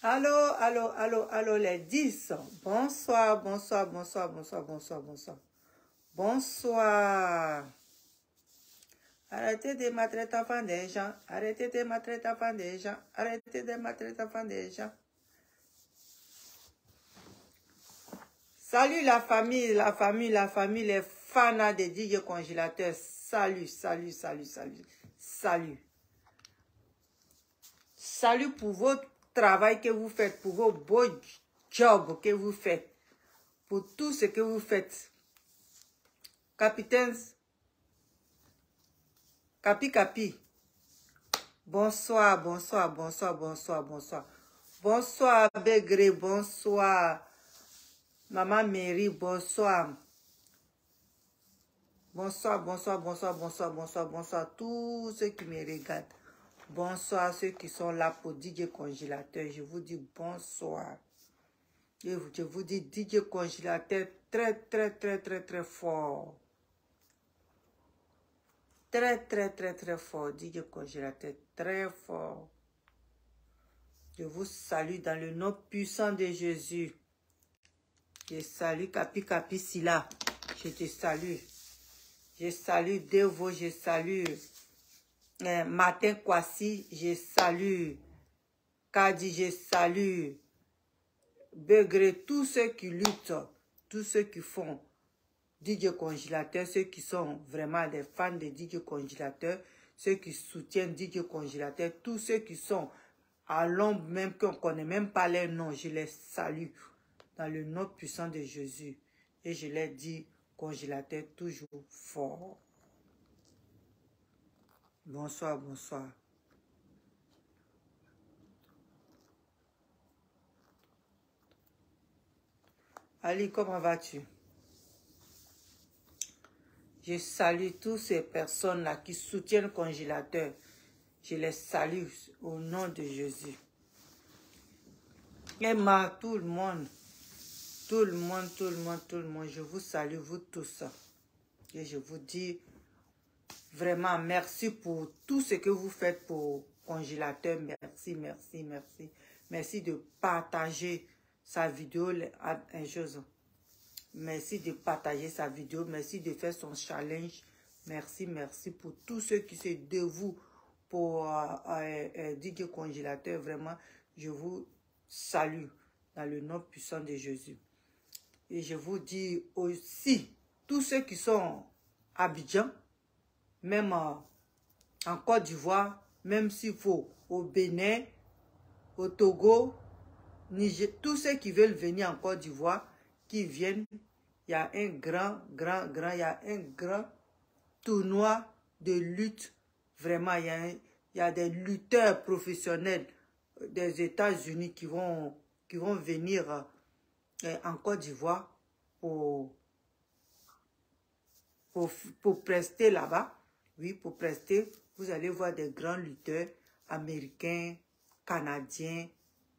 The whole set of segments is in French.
Allô, allô, allô, allô, les 10. Bonsoir, bonsoir, bonsoir, bonsoir, bonsoir, bonsoir. Bonsoir. Arrêtez de maltraiter enfants des gens. Arrêtez de maltraiter enfants des gens. Arrêtez de maltraiter enfants des gens. Salut la famille, la famille, la famille, les fans des DJ congélateurs. Salut, salut, salut, salut, salut. Salut pour votre travail que vous faites, pour vos beaux jobs que vous faites, pour tout ce que vous faites. Capitaine, Capi Capi. Bonsoir, bonsoir, bonsoir, bonsoir, bonsoir. Bonsoir, Begré, bonsoir. Maman Mary, bonsoir. Bonsoir, bonsoir, bonsoir, bonsoir, bonsoir, bonsoir. Tous ceux qui me regardent. Bonsoir ceux qui sont là pour DJ Congélateur. Je vous dis bonsoir. Je vous dis DJ Congélateur très, très, très, très, très fort. Très, très, très, très fort. DJ Congélateur très fort. Je vous salue dans le nom puissant de Jésus. Je salue Capi Capi Silla. Je te salue. Je salue Devo. Je salue Martin Kwasi. Je salue Kadi. Je salue Begré. Tous ceux qui luttent. Tous ceux qui font DJ Congélateur. Ceux qui sont vraiment des fans de DJ Congélateur. Ceux qui soutiennent DJ Congélateur. Tous ceux qui sont à l'ombre même qu'on ne connaît même pas leur nom. Je les salue. Dans le nom puissant de Jésus. Et je leur dis, congélateur toujours fort. Bonsoir, bonsoir. Ali, comment vas-tu? Je salue toutes ces personnes-là qui soutiennent le congélateur. Je les salue au nom de Jésus. Emma, tout le monde. Tout le monde, tout le monde, tout le monde, je vous salue, vous tous. Et je vous dis vraiment merci pour tout ce que vous faites pour Congélateur. Merci, merci, merci. Merci de partager sa vidéo. Merci de partager sa vidéo. Merci de faire son challenge. Merci, merci pour tous ceux qui se dévouent pour DJ Congélateur. Vraiment, je vous salue dans le nom puissant de Jésus. Et je vous dis aussi, tous ceux qui sont à Abidjan, même en Côte d'Ivoire, même s'il faut au Bénin, au Togo, Niger, tous ceux qui veulent venir en Côte d'Ivoire, qui viennent, il y a un il y a un grand tournoi de lutte. Vraiment, il y a des lutteurs professionnels des États-Unis qui vont venir en Côte d'Ivoire pour prester là-bas. Oui, pour prester. Vous allez voir des grands lutteurs américains, canadiens,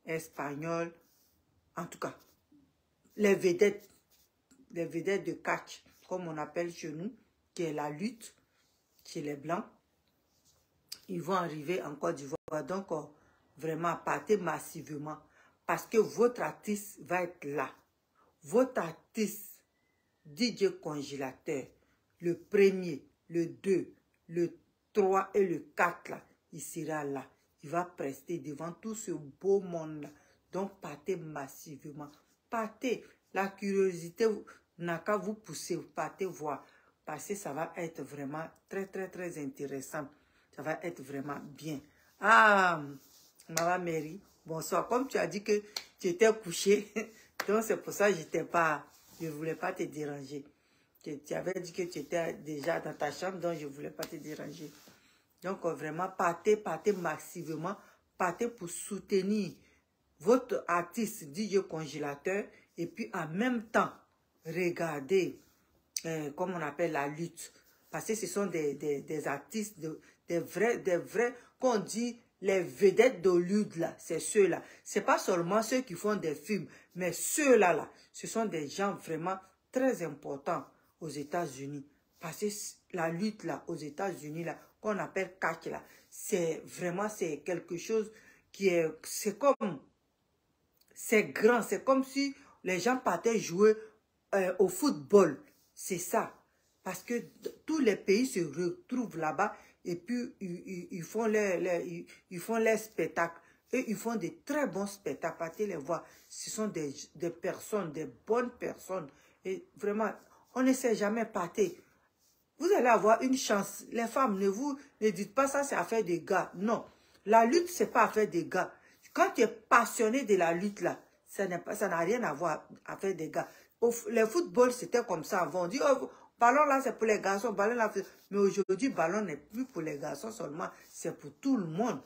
espagnols. En tout cas, les vedettes de catch, comme on appelle chez nous, qui est la lutte chez les Blancs. Ils vont arriver en Côte d'Ivoire. Donc, vraiment, partez massivement. Parce que votre artiste va être là. Votre artiste, DJ Congélateur, le 1er, le 2, le 3 et le 4, là, il sera là. Il va prester devant tout ce beau monde-là. Donc, partez massivement. Partez. La curiosité n'a qu'à vous pousser. Partez voir. Parce que ça va être vraiment très, très, très intéressant. Ça va être vraiment bien. Ah, Maman Mary, bonsoir. Comme tu as dit que tu étais couchée, donc c'est pour ça que je ne voulais pas te déranger. Tu avais dit que tu étais déjà dans ta chambre, donc je ne voulais pas te déranger. Donc vraiment, partez massivement, partez pour soutenir votre artiste DJ Congélateur et puis en même temps, regardez, comme on appelle la lutte. Parce que ce sont des artistes, des vrais, qu'on dit les vedettes d'Hollywood là, c'est ceux-là. C'est pas seulement ceux qui font des films, mais ceux-là, ce sont des gens vraiment très importants aux États-Unis. Parce que la lutte là, aux États-Unis là, qu'on appelle catch là, c'est vraiment, c'est quelque chose qui est, c'est comme C'est grand. C'est comme si les gens partaient jouer au football. C'est ça. Parce que tous les pays se retrouvent là-bas et puis ils font les spectacles. Et ils font des très bons spectacles. Partez les voir. Ce sont des personnes, des bonnes personnes. Et vraiment, on ne sait jamais partir. Vous allez avoir une chance. Les femmes, ne dites pas ça, c'est affaire des gars. Non. La lutte, c'est pas affaire des gars. Quand tu es passionné de la lutte, là, ça n'a rien à voir avec des gars. Le football, c'était comme ça avant. On dit, oh, ballon là, c'est pour les garçons. Ballon là, mais aujourd'hui, ballon n'est plus pour les garçons seulement. C'est pour tout le monde.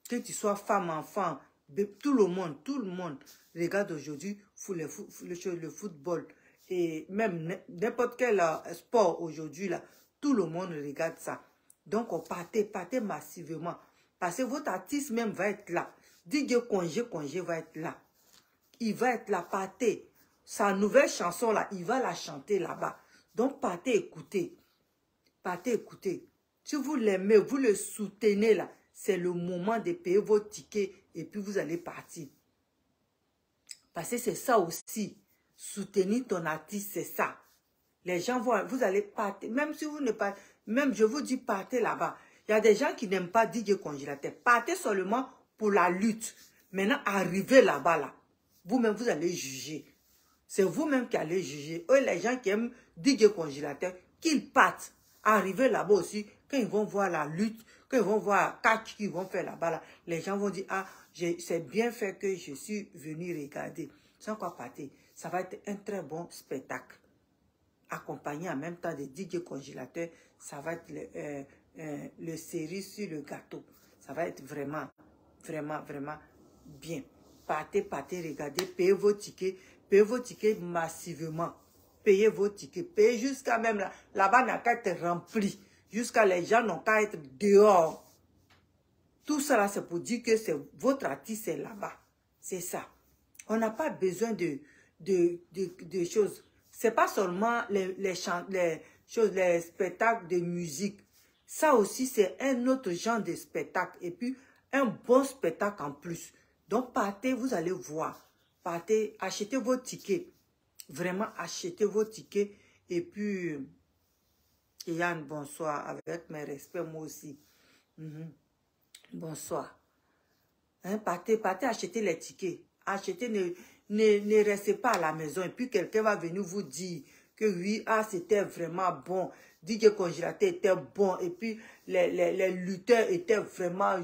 Que tu sois femme, enfant, tout le monde regarde aujourd'hui le football. Et même n'importe quel sport aujourd'hui, là, tout le monde regarde ça. Donc, on partez massivement. Parce que votre artiste même va être là. DJ Congé va être là. Il va être là, partez. Sa nouvelle chanson, là, il va la chanter là-bas. Donc, partez écouter. Partez écouter. Si vous l'aimez, vous le soutenez là, c'est le moment de payer vos tickets et puis vous allez partir. Parce que c'est ça aussi. Soutenir ton artiste, c'est ça. Les gens vont, vous allez partir. Même si vous ne partez, même je vous dis partez là-bas. Il y a des gens qui n'aiment pas DJ Congélateur. Partez seulement pour la lutte. Maintenant, arrivez là-bas, là. Vous-même, vous allez juger. C'est vous-même qui allez juger. Eux, les gens qui aiment DJ Congélateur, qu'ils partent. Arrivez là-bas aussi, quand ils vont voir la lutte, quand ils vont voir catch qu'ils vont faire là-bas, là, les gens vont dire, ah, c'est bien fait que je suis venu regarder. Sans quoi partir. Ça va être un très bon spectacle. Accompagné en même temps de DJ Congélateur, ça va être le série sur le gâteau. Ça va être vraiment, vraiment, vraiment bien. Partez, regardez, payez vos tickets massivement. Payez vos tickets, payez jusqu'à même là-bas n'a qu'à être rempli. Jusqu'à les gens n'ont qu'à être dehors. Tout ça là, c'est pour dire que c'est votre artiste est là-bas. C'est ça. On n'a pas besoin de choses. C'est pas seulement les spectacles de musique. Ça aussi, c'est un autre genre de spectacle. Et puis, un bon spectacle en plus. Donc, partez, vous allez voir. Partez, achetez vos tickets. Vraiment, achetez vos tickets. Et puis, Yann, bonsoir. Avec mes respects, moi aussi. Bonsoir. Hein, partez, acheter les tickets. Achetez, ne restez pas à la maison. Et puis, quelqu'un va venir vous dire que oui, ah, c'était vraiment bon. DJ Congélateur était bon. Et puis, les lutteurs étaient vraiment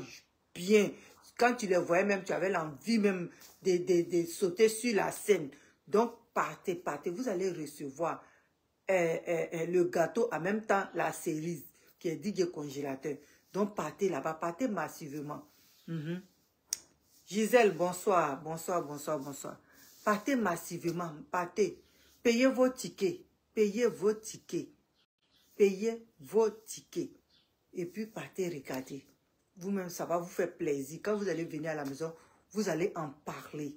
bien. Quand tu les voyais même, tu avais l'envie même de sauter sur la scène. Donc, partez. Vous allez recevoir le gâteau en même temps la cerise qui est DJ Congélateur. Donc, partez là-bas. Partez massivement. Gisèle, bonsoir. Partez massivement. Partez. Payez vos tickets. Payez vos tickets. Et puis, partez regarder. Vous-même, ça va vous faire plaisir. Quand vous allez venir à la maison, vous allez en parler.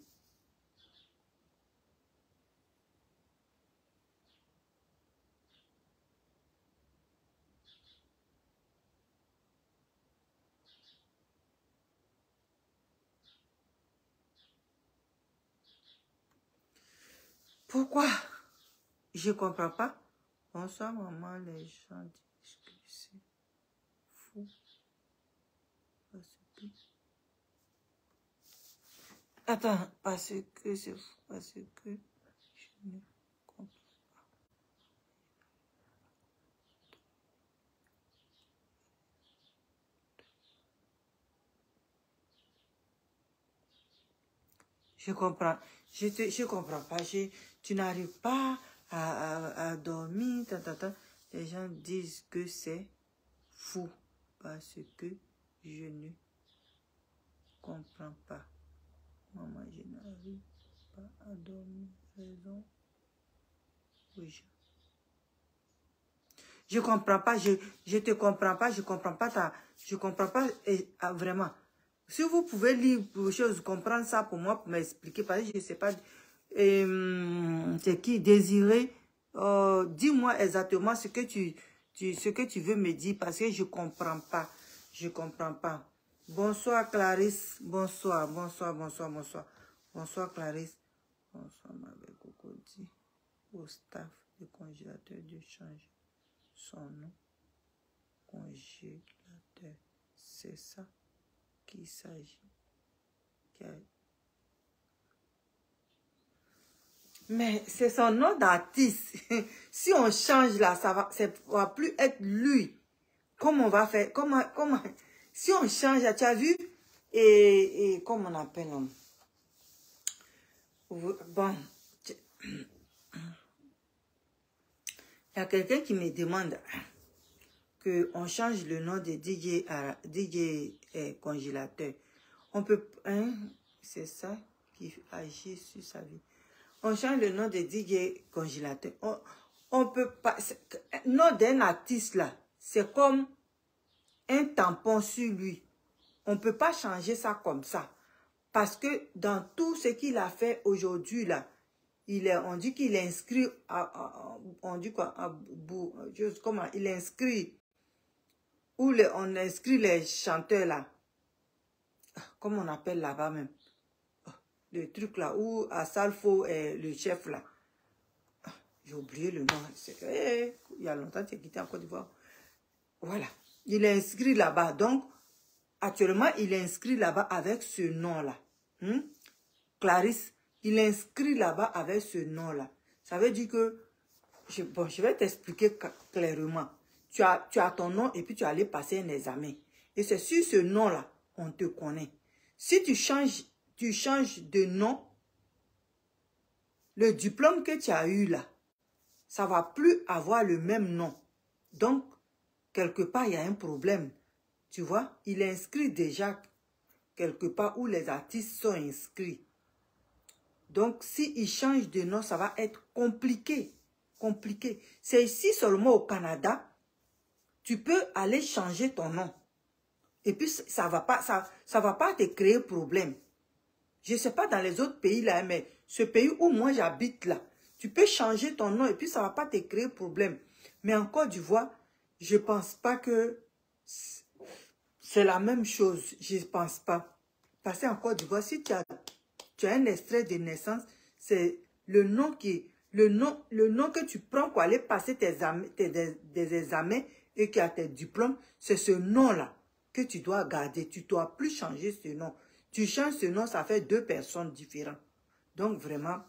Pourquoi? Je ne comprends pas. Bonsoir, maman. Les gens disent que c'est fou. Attends, parce que c'est fou. Parce que je ne comprends pas. Je comprends. Je comprends pas. Tu n'arrives pas à dormir. Les gens disent que c'est fou. Parce que je ne comprends pas. Maman, je n'arrive pas à dormir. Raison. Oui. Je comprends pas. Je te comprends pas. Je comprends pas je comprends pas vraiment. Si vous pouvez lire pour choses, comprendre ça pour moi, pour m'expliquer, parce que je ne sais pas. C'est qui? Désiré. Dis-moi exactement ce que tu veux me dire, parce que je ne comprends pas. Je ne comprends pas. Bonsoir Clarisse. Bonsoir. Bonsoir Clarisse. Bonsoir Mabel Cocody. Au staff du congélateur de changer son nom. Congélateur. C'est ça qu'il s'agit. Mais c'est son nom d'artiste. Si on change là, ça va plus être lui. Comment on va faire? Comment, si on change, tu as vu? Et comment on appelle? Bon. Il y a quelqu'un qui me demande qu'on change le nom de DJ à DJ congélateur. On peut... Hein, c'est ça qui agit sur sa vie. On change le nom de DJ congélateur. On peut pas... Nom d'un artiste là, c'est comme un tampon sur lui. On ne peut pas changer ça comme ça. Parce que dans tout ce qu'il a fait aujourd'hui là, on dit qu'il est inscrit on dit quoi? Comment? Il est inscrit. Où on inscrit les chanteurs là. Comment on appelle là-bas même? Le truc là, où à Salfo est le chef là. J'ai oublié le nom. Il y a longtemps qu'il était en Côte d'Ivoire. Voilà. Il est inscrit là-bas. Donc, actuellement, il est inscrit là-bas avec ce nom-là. Clarisse, il est inscrit là-bas avec ce nom-là. Ça veut dire que... Bon, je vais t'expliquer clairement. Tu as ton nom et puis tu es allé passer un examen. Et c'est sur ce nom-là, on te connaît. Si tu changes de nom, le diplôme que tu as eu là, ça ne va plus avoir le même nom. Donc, quelque part, il y a un problème. Tu vois, il est inscrit déjà quelque part où les artistes sont inscrits. Donc, s'il change de nom, ça va être compliqué. Compliqué. C'est ici seulement au Canada, tu peux aller changer ton nom. Et puis, ça va pas te créer problème. Je ne sais pas dans les autres pays là, mais ce pays où moi j'habite là, tu peux changer ton nom et puis ça ne va pas te créer problème. Mais en Côte d'Ivoire, je ne pense pas que c'est la même chose. Je ne pense pas. Parce qu'en Côte d'Ivoire, si tu as un extrait de naissance, c'est le nom que tu prends pour aller passer des examens et qui a tes diplômes, c'est ce nom-là que tu dois garder. Tu ne dois plus changer ce nom. Tu changes ce nom, ça fait deux personnes différentes. Donc vraiment,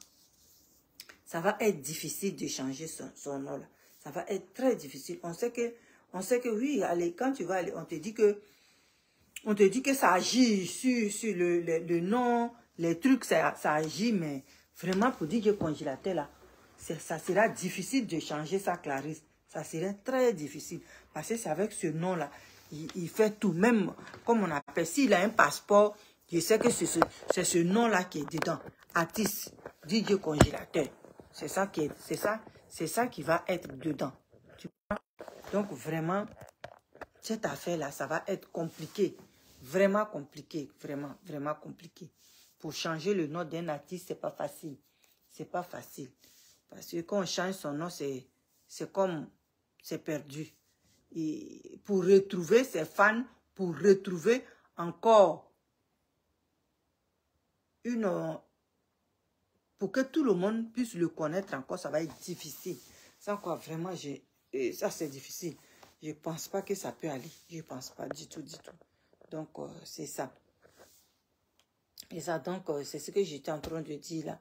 ça va être difficile de changer son nom-là. Ça va être très difficile. On sait que oui, allez, quand tu vas aller, on te dit que ça agit sur le nom, les trucs, ça agit, mais vraiment pour dire que congélateur là, ça sera difficile de changer ça, Clarisse. Ça serait très difficile. Parce que c'est avec ce nom-là, il fait tout. Même, comme on appelle, s'il a un passeport, je sais que c'est ce nom-là qui est dedans. Artiste, DJ congélateur. C'est ça qui va être dedans. Tu vois? Donc vraiment, cette affaire-là, ça va être compliqué. Vraiment compliqué. Vraiment, vraiment compliqué. Pour changer le nom d'un artiste, c'est pas facile. C'est pas facile. Parce que quand on change son nom, c'est comme, c'est perdu. Et pour retrouver ses fans, pour retrouver encore pour que tout le monde puisse le connaître encore, ça va être difficile. Ça, quoi, vraiment, ça, c'est difficile. Je ne pense pas que ça peut aller. Je ne pense pas du tout, du tout. Donc, c'est ça. Et ça, donc, c'est ce que j'étais en train de dire là.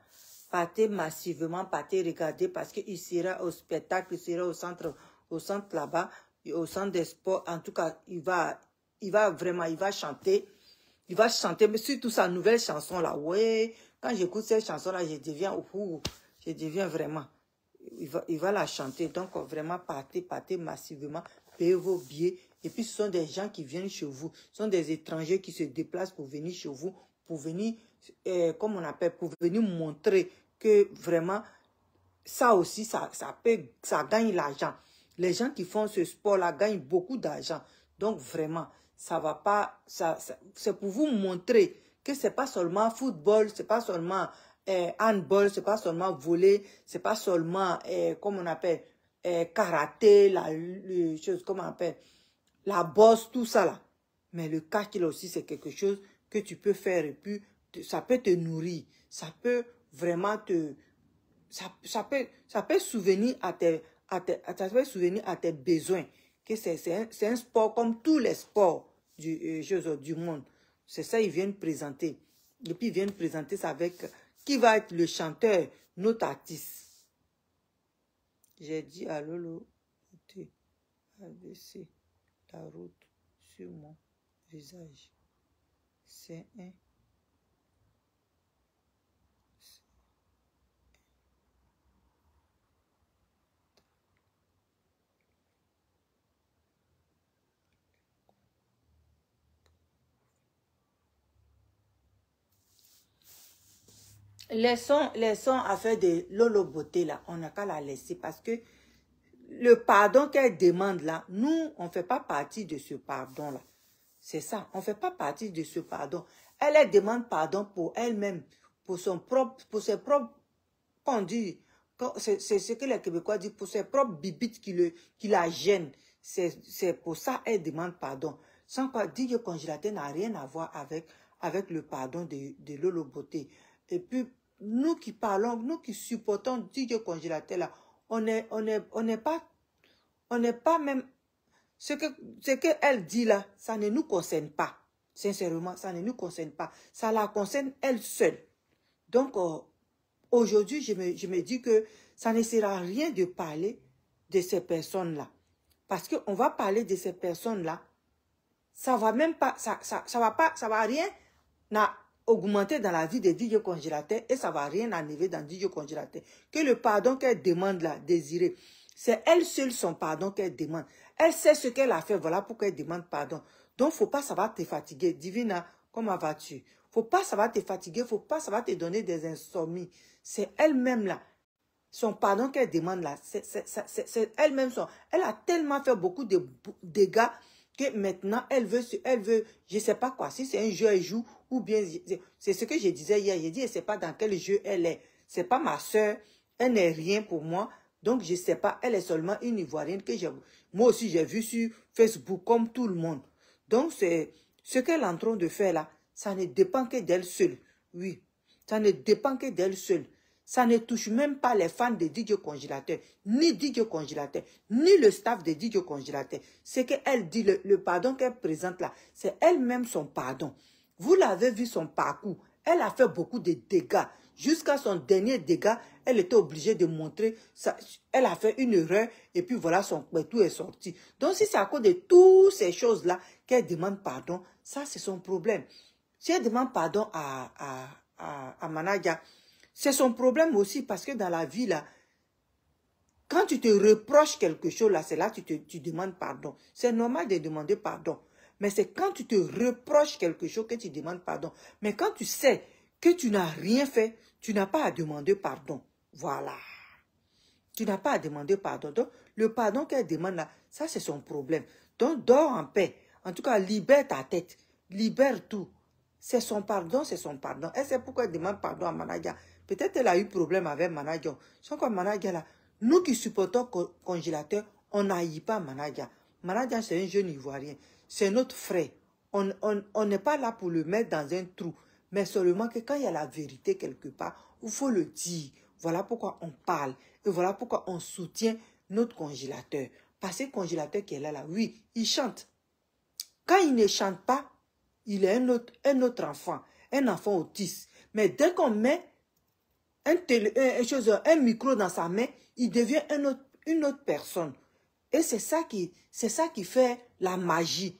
Partez massivement, partez regarder parce qu'il sera au spectacle, il sera au centre là-bas, au centre des sports. En tout cas, il va chanter. Il va chanter, mais surtout sa nouvelle chanson là. Ouais, quand j'écoute cette chanson là, je deviens vraiment. Il va la chanter. Donc vraiment, partez massivement, payez vos billets. Et puis ce sont des gens qui viennent chez vous. Ce sont des étrangers qui se déplacent pour venir chez vous, pour venir, comme on appelle, pour venir montrer que vraiment, ça aussi, ça gagne l'argent. Les gens qui font ce sport là gagnent beaucoup d'argent. Donc vraiment, ça va pas, c'est pour vous montrer que c'est pas seulement football, c'est pas seulement handball, c'est pas seulement volley, c'est pas seulement, comme on appelle, karaté, comment on appelle, la bosse, tout ça là. Mais le catch là aussi, c'est quelque chose que tu peux faire et puis te nourrir. Ça peut vraiment te... Ça peut souvenir à tes besoins. Que c'est un sport comme tous les sports du monde. C'est ça, ils viennent présenter. Et puis, ils viennent présenter ça avec... Qui va être le chanteur, notre artiste. J'ai dit à Lolo, AVC, la route sur mon visage. C'est un... Les sons à faire de Lolo Beauté, là, on n'a qu'à la laisser parce que le pardon qu'elle demande là, nous, on ne fait pas partie de ce pardon-là. C'est ça, on ne fait pas partie de ce pardon. Elle demande pardon pour elle-même, pour ses propres, on dit, c'est ce que les Québécois disent, pour ses propres bibites qui la gênent. C'est pour ça qu'elle demande pardon. Sans quoi, dire que congélateur n'a rien à voir avec le pardon de Lolo Beauté. Et puis, nous qui parlons, nous qui supportons dire congélateur là, on n'est pas même... Ce qu'elle dit là, ça ne nous concerne pas. Sincèrement, ça ne nous concerne pas. Ça la concerne elle seule. Donc, aujourd'hui, je me dis que ça ne sert à rien de parler de ces personnes-là. Parce qu'on va parler de ces personnes-là, ça va même pas, ça va rien augmenter dans la vie des DJ congélateurs et ça va rien enlever dans DJ congélateur. Que le pardon qu'elle demande là, désiré, c'est elle seule son pardon qu'elle demande. Elle sait ce qu'elle a fait, voilà pourquoi elle demande pardon. Donc, faut pas, ça va te fatiguer. Divina, comment vas-tu? Faut pas, ça va te fatiguer, faut pas, ça va te donner des insomnies. C'est elle-même là. Son pardon qu'elle demande là, c'est elle-même. Elle a tellement fait beaucoup de dégâts que maintenant, elle veut, je sais pas quoi, si c'est un jeu, elle joue, ou bien, c'est ce que je disais hier, j'ai dit, je sais pas dans quel jeu elle est. C'est pas ma soeur, elle n'est rien pour moi, donc je sais pas, elle est seulement une Ivoirienne que moi aussi j'ai vu sur Facebook comme tout le monde. Donc, c'est ce qu'elle est en train de faire là, ça ne dépend que d'elle seule, oui, ça ne dépend que d'elle seule. Ça ne touche même pas les fans de DJ Congélateur, ni DJ Congélateur, ni le staff de DJ Congélateur. Ce qu'elle dit, le pardon qu'elle présente là, c'est elle-même son pardon. Vous l'avez vu son parcours. Elle a fait beaucoup de dégâts. Jusqu'à son dernier dégât, elle était obligée de montrer, elle a fait une erreur et puis voilà, son tout est sorti. Donc si c'est à cause de toutes ces choses-là qu'elle demande pardon, ça c'est son problème. Si elle demande pardon à Manaja, c'est son problème aussi parce que dans la vie, là, quand tu te reproches quelque chose, là, c'est là que tu demandes pardon. C'est normal de demander pardon. Mais c'est quand tu te reproches quelque chose que tu demandes pardon. Mais quand tu sais que tu n'as rien fait, tu n'as pas à demander pardon. Voilà. Tu n'as pas à demander pardon. Donc, le pardon qu'elle demande là, ça c'est son problème. Donc, dors en paix. En tout cas, libère ta tête. Libère tout. C'est son pardon, c'est son pardon. Et c'est pourquoi elle demande pardon à Manaja. Peut-être elle a eu problème avec Manaja. Sans quoi Manaja là, nous qui supportons congélateur, on n'haït pas Manaja. Manaja c'est un jeune Ivoirien. C'est notre frère. On n'est pas là pour le mettre dans un trou. Mais seulement que quand il y a la vérité quelque part, il faut le dire. Voilà pourquoi on parle. Et voilà pourquoi on soutient notre congélateur. Parce que le congélateur qui est là, oui, il chante. Quand il ne chante pas, il est un autre enfant. Un enfant autiste. Mais dès qu'on met un micro dans sa main, il devient une autre personne. Et c'est ça qui fait la magie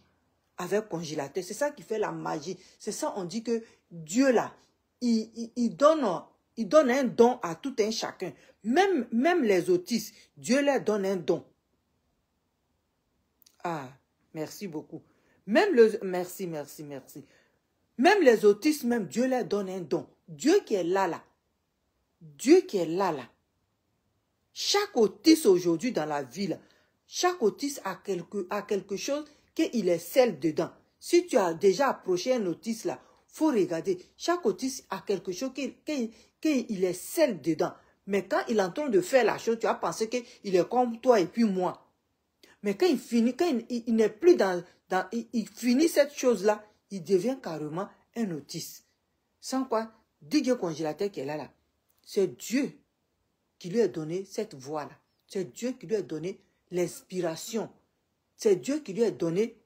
avec congélateur. C'est ça qui fait la magie. C'est ça, on dit que Dieu là, il donne un don à tout un chacun. Même les autistes, Dieu leur donne un don. Ah, merci beaucoup. Merci. Même les autistes, même Dieu leur donne un don. Dieu qui est là. Dieu qui est là. Chaque autiste aujourd'hui dans la ville, chaque autiste a quelque chose qu'il est seul dedans. Si tu as déjà approché un autiste là, faut regarder. Chaque autiste a quelque chose qu'il est seul dedans. Mais quand il est en train de faire la chose, tu as pensé qu'il est comme toi et puis moi. Mais quand il finit, quand il n'est plus il finit cette chose-là, il devient carrément un autiste. Sans quoi, DJ congélateur qui est là, c'est Dieu qui lui a donné cette voix-là. C'est Dieu qui lui a donné l'inspiration. C'est Dieu qui lui a donné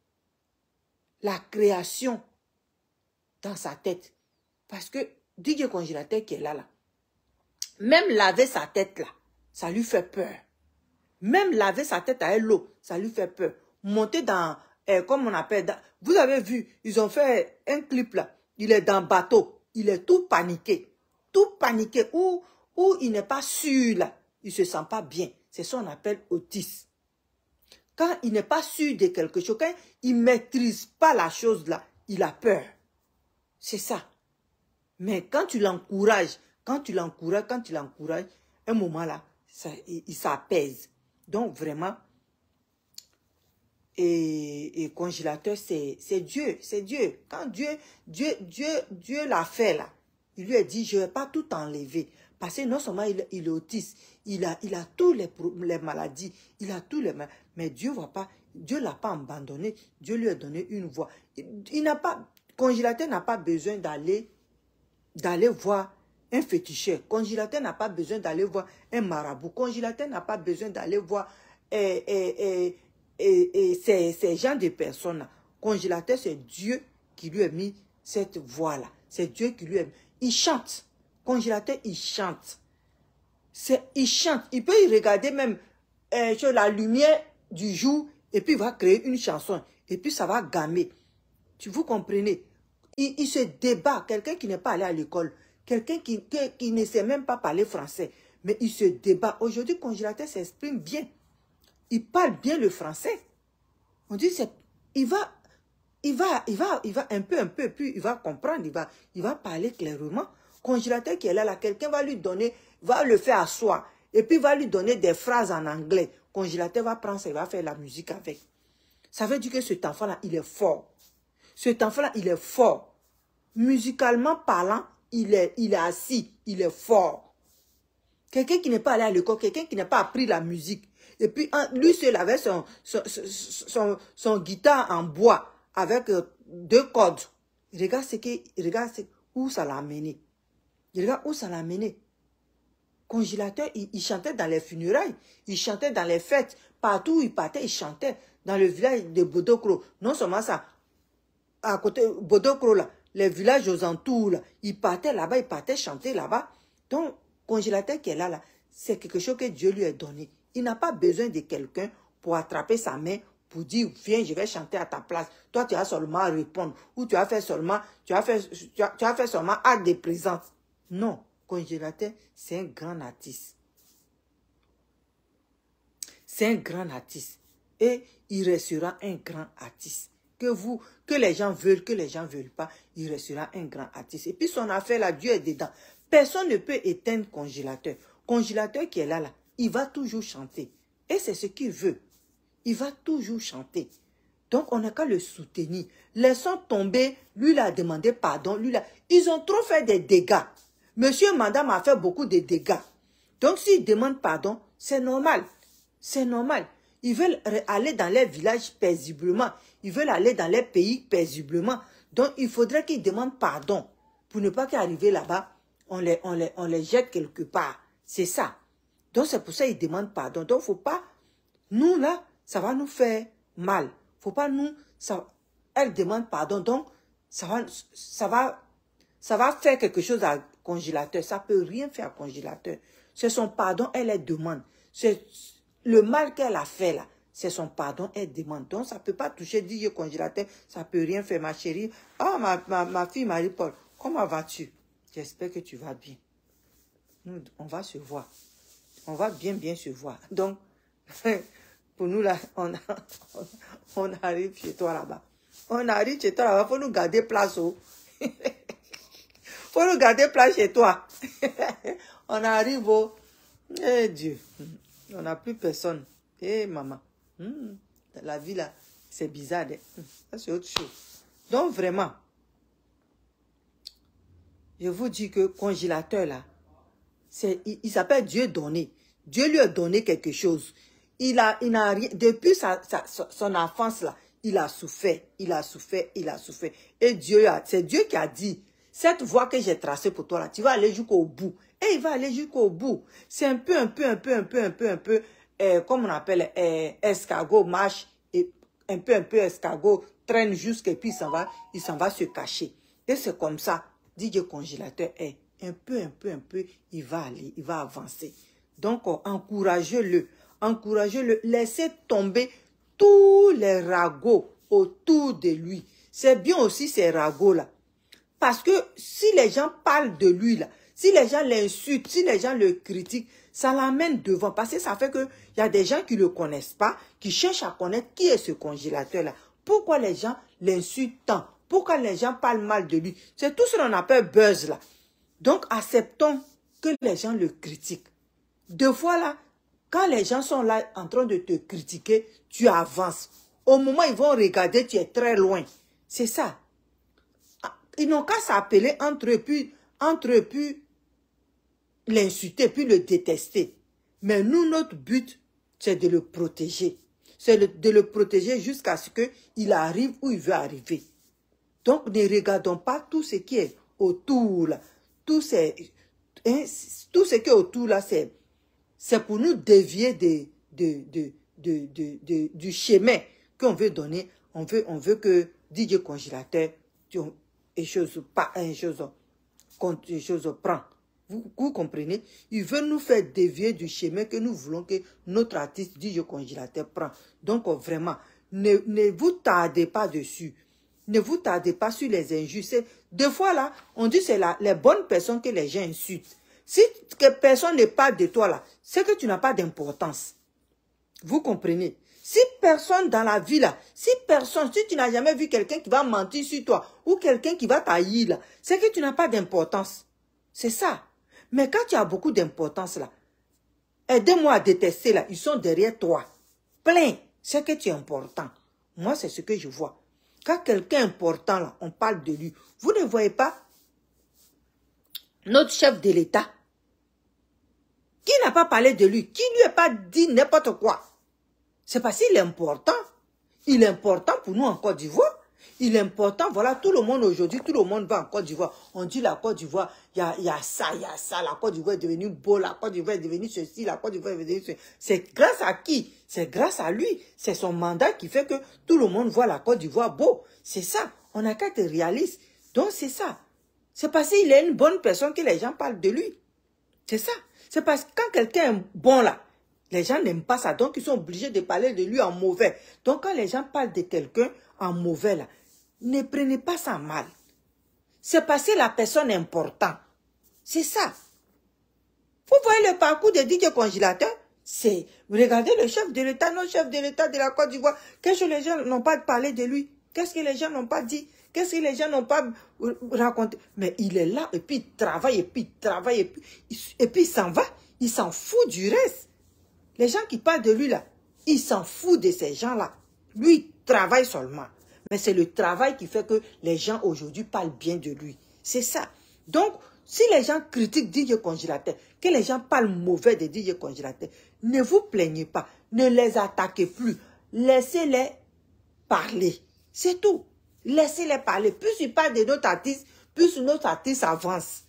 la création dans sa tête. Parce que DJ congélateur qui est là, même laver sa tête là, ça lui fait peur. Même laver sa tête avec l'eau, ça lui fait peur. Monter dans, comme on appelle, vous avez vu, ils ont fait un clip là, il est dans bateau, il est tout paniqué, où il n'est pas sûr là, il ne se sent pas bien. C'est ça qu'on appelle autisme. Quand il n'est pas sûr de quelque chose, quand il ne maîtrise pas la chose là, il a peur. C'est ça. Mais quand tu l'encourages, un moment là, il s'apaise. Donc vraiment, et congélateur, c'est Dieu, c'est Dieu. Quand Dieu l'a fait là, il lui a dit, je ne vais pas tout enlever. Parce que non seulement il est autiste, il a tous les maladies, il a tous les maladies. Mais Dieu ne l'a pas abandonné, Dieu lui a donné une voix. Congélateur n'a pas besoin d'aller voir un féticheur. Congélateur n'a pas besoin d'aller voir un marabout. Congélateur n'a pas besoin d'aller voir ces gens de personnes-là. Congélateur, c'est Dieu qui lui a mis cette voix-là. C'est Dieu qui lui a mis. Il chante. Congélateur, il chante. Il chante. Il peut y regarder même sur la lumière du jour et puis il va créer une chanson. Et puis ça va gamer. Vous comprenez? Il se débat. Quelqu'un qui n'est pas allé à l'école. Quelqu'un qui ne sait même pas parler français. Mais il se débat. Aujourd'hui, congélateur s'exprime bien. Il parle bien le français. On dit, il va un peu, puis il va comprendre, il va parler clairement. Congélateur qui est là, quelqu'un va lui donner, va le faire asseoir, et puis va lui donner des phrases en anglais. Congélateur va prendre ça, il va faire la musique avec. Ça veut dire que cet enfant-là, il est fort. Cet enfant-là, il est fort. Musicalement parlant, il est assis, il est fort. Quelqu'un qui n'est pas allé à l'école, quelqu'un qui n'a pas appris la musique. Et puis, lui seul avait son guitare en bois avec 2 cordes. Regarde où ça l'a amené. Regarde où ça l'a amené. Congélateur, il chantait dans les funérailles, il chantait dans les fêtes. Partout où il partait, il chantait. Dans le village de Bodokro. Non seulement ça, à côté de Bodokro, là, les villages aux entours, là, il partait là-bas, il partait chanter là-bas. Donc, congélateur qui est là, c'est quelque chose que Dieu lui a donné. Il n'a pas besoin de quelqu'un pour attraper sa main, pour dire, viens, je vais chanter à ta place. Toi, tu as seulement à répondre. Ou tu as fait seulement acte de présence. Non, congélateur, c'est un grand artiste. C'est un grand artiste. Et il restera un grand artiste. Que les gens veulent, que les gens ne veulent pas, il restera un grand artiste. Et puis son affaire là, Dieu est dedans. Personne ne peut éteindre congélateur. Congélateur qui est là, il va toujours chanter. Et c'est ce qu'il veut. Il va toujours chanter. Donc, on n'a qu'à le soutenir. Laissons tomber. Lui, il a demandé pardon. Ils ont trop fait des dégâts. Monsieur et madame a fait beaucoup de dégâts. Donc, s'ils demandent pardon, c'est normal. C'est normal. Ils veulent aller dans les villages paisiblement. Ils veulent aller dans les pays paisiblement. Donc, il faudrait qu'ils demandent pardon. Pour ne pas qu'arriver là-bas, on les jette quelque part. C'est ça. Donc, c'est pour ça qu'ils demandent pardon. Donc, il ne faut pas... Nous, là, ça va nous faire mal. Il ne faut pas nous... Elle demande pardon. Donc, ça va faire quelque chose à congélateur. Ça ne peut rien faire à congélateur. C'est son pardon, elle demande. C'est le mal qu'elle a fait, là. C'est son pardon, elle demande. Donc, ça ne peut pas toucher DJ congélateur. Ça ne peut rien faire, ma chérie. Ah, ma fille Marie-Paul, comment vas-tu? J'espère que tu vas bien. Nous, on va se voir. On va bien se voir. Donc, pour nous, là, on arrive chez toi là-bas. On arrive chez toi là-bas. Il faut nous garder place. Il faut nous garder place chez toi. On arrive au... Eh Dieu. On n'a plus personne. Eh maman. La vie là, c'est bizarre. Ça, c'est autre chose. Donc, vraiment, je vous dis que congélateur là, il s'appelle Dieu donné. Dieu lui a donné quelque chose. Il n'a rien, depuis son enfance là, il a souffert. Et c'est Dieu qui a dit, cette voie que j'ai tracée pour toi là, tu vas aller jusqu'au bout. Et il va aller jusqu'au bout. C'est un peu, comme on appelle, escargot marche, et un peu, escargot traîne jusqu'à puis il s'en va se cacher. Et c'est comme ça, DJ Congélateur est un peu, il va aller, il va avancer. Donc, encouragez-le, laissez tomber tous les ragots autour de lui. C'est bien aussi ces ragots-là. Parce que si les gens parlent de lui, là, si les gens l'insultent, si les gens le critiquent, ça l'amène devant. Parce que ça fait qu'il y a des gens qui ne le connaissent pas, qui cherchent à connaître qui est ce congélateur-là. Pourquoi les gens l'insultent tant? Pourquoi les gens parlent mal de lui? C'est tout ce qu'on appelle buzz, là. Donc, acceptons que les gens le critiquent. Deux fois, là, quand les gens sont là en train de te critiquer, tu avances. Au moment où ils vont regarder, tu es très loin. C'est ça. Ils n'ont qu'à s'appeler entre eux, puis l'insulter, puis le détester. Mais nous, notre but, c'est de le protéger. C'est de le protéger jusqu'à ce qu'il arrive où il veut arriver. Donc, ne regardons pas tout ce qui est autour, là. Tout ce qui est autour, là, c'est pour nous dévier du chemin qu'on veut donner. On veut que DJ Congélateur, et chose prend. Vous comprenez? Il veut nous faire dévier du chemin que nous voulons que notre artiste DJ Congélateur prend. Donc vraiment, ne vous tardez pas dessus. Ne vous tardez pas sur les injustes. Deux fois là, on dit c'est les bonnes personnes que les gens insultent. Si personne ne parle de toi là, c'est que tu n'as pas d'importance. Vous comprenez? Si personne dans la vie là, si tu n'as jamais vu quelqu'un qui va mentir sur toi ou quelqu'un qui va t'haïr là, c'est que tu n'as pas d'importance. C'est ça. Mais quand tu as beaucoup d'importance là, aidez-moi à détester là, ils sont derrière toi. Plein, c'est que tu es important. Moi, c'est ce que je vois. Quand quelqu'un est important là, on parle de lui. Vous ne voyez pas notre chef de l'État qui n'a pas parlé de lui, qui lui a pas dit n'importe quoi. C'est parce qu'il est important. Il est important pour nous en Côte d'Ivoire. Il est important, voilà, tout le monde aujourd'hui, tout le monde va en Côte d'Ivoire. On dit la Côte d'Ivoire, il y a ça, la Côte d'Ivoire est devenue beau, la Côte d'Ivoire est devenue ceci, la Côte d'Ivoire est devenue ceci. C'est grâce à qui? C'est grâce à lui. C'est son mandat qui fait que tout le monde voit la Côte d'Ivoire beau. C'est ça. On n'a qu'à être réaliste. Donc c'est ça. C'est parce qu'il est une bonne personne que les gens parlent de lui. C'est ça. C'est parce que quand quelqu'un est bon là, les gens n'aiment pas ça. Donc ils sont obligés de parler de lui en mauvais. Donc quand les gens parlent de quelqu'un en mauvais là, ne prenez pas ça mal. C'est parce que la personne est importante. C'est ça. Vous voyez le parcours de DJ Congélateur? Regardez le chef de l'État, non chef de l'État de la Côte d'Ivoire. Qu'est-ce que les gens n'ont pas parlé de lui? Qu'est-ce que les gens n'ont pas dit? Qu'est-ce que les gens n'ont pas raconté? Mais il est là, et puis il travaille, et puis il travaille, et puis il s'en va. Il s'en fout du reste. Les gens qui parlent de lui là, il s'en fout de ces gens-là. Lui, il travaille seulement. Mais c'est le travail qui fait que les gens aujourd'hui parlent bien de lui. C'est ça. Donc, si les gens critiquent DJ Congélateur, que les gens parlent mauvais de DJ Congélateur, ne vous plaignez pas. Ne les attaquez plus. Laissez-les parler. C'est tout. Laissez-les parler. Plus ils parlent de notre artiste, plus notre artiste avance.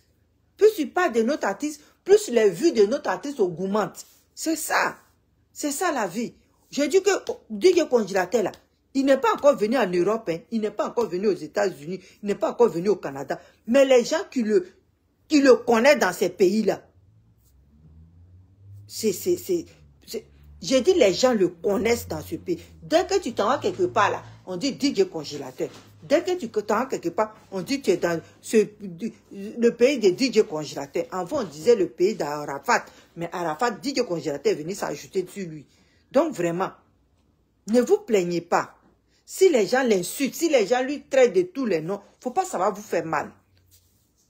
Plus ils parlent de notre artiste, plus les vues de notre artiste augmentent. C'est ça. C'est ça la vie. J'ai dit que DJ Congélateur là, il n'est pas encore venu en Europe, hein. Il n'est pas encore venu aux États-Unis, il n'est pas encore venu au Canada. Mais les gens qui le connaissent dans ces pays-là, j'ai dit les gens le connaissent dans ce pays. Dès que tu t'en vas quelque part là, on dit DJ Congélateur. Dès que tu t'en vas quelque part, on dit tu es dans le pays de DJ Congélateur. Avant on disait le pays d'Arafat. Mais Arafat, DJ Congélateur est venu s'ajouter sur lui. Donc vraiment, ne vous plaignez pas. Si les gens l'insultent, si les gens lui traitent de tous les noms, faut pas ça va vous faire mal.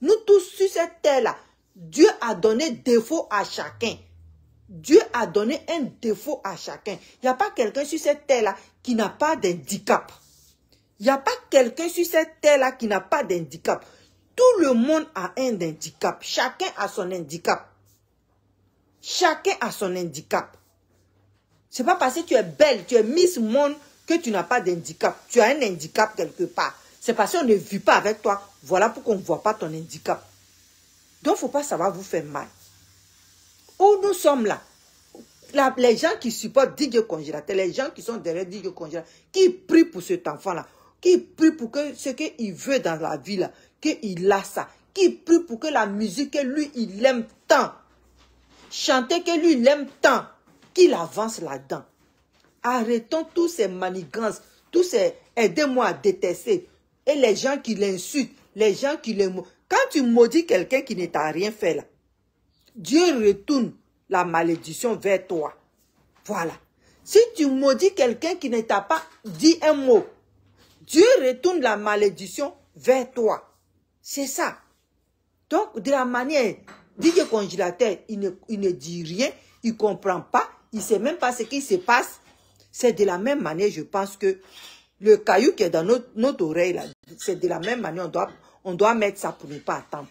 Nous tous sur cette terre-là, Dieu a donné défaut à chacun. Dieu a donné un défaut à chacun. Il n'y a pas quelqu'un sur cette terre-là qui n'a pas d'handicap. Il n'y a pas quelqu'un sur cette terre-là qui n'a pas d'handicap. Tout le monde a un handicap. Chacun a son handicap. Chacun a son handicap. C'est pas parce que tu es belle, tu es Miss Monde, que tu n'as pas d'handicap. Tu as un handicap quelque part. C'est parce qu'on ne vit pas avec toi. Voilà pourquoi on ne voit pas ton handicap. Donc, il ne faut pas savoir vous faire mal. Où nous sommes là, les gens qui supportent DJ Congélateur, les gens qui sont derrière DJ Congélateur, qui prient pour cet enfant-là, qui prient pour que ce qu'il veut dans la vie, là, qu'il a ça, qui prient pour que la musique que lui, il aime tant, chanter que lui, il aime tant, qu'il avance là-dedans. Arrêtons tous ces manigances, tous ces aidez-moi à détester, et les gens qui l'insultent, les gens qui le... Quand tu maudis quelqu'un qui ne t'a rien fait là, Dieu retourne la malédiction vers toi. Voilà. Si tu maudis quelqu'un qui ne t'a pas dit un mot, Dieu retourne la malédiction vers toi. C'est ça. Donc, de la manière, DJ Congélateur, il ne dit rien, il ne comprend pas, il ne sait même pas ce qui se passe. C'est de la même manière, je pense que le caillou qui est dans notre oreille, là, c'est de la même manière, on doit mettre ça pour ne pas attendre.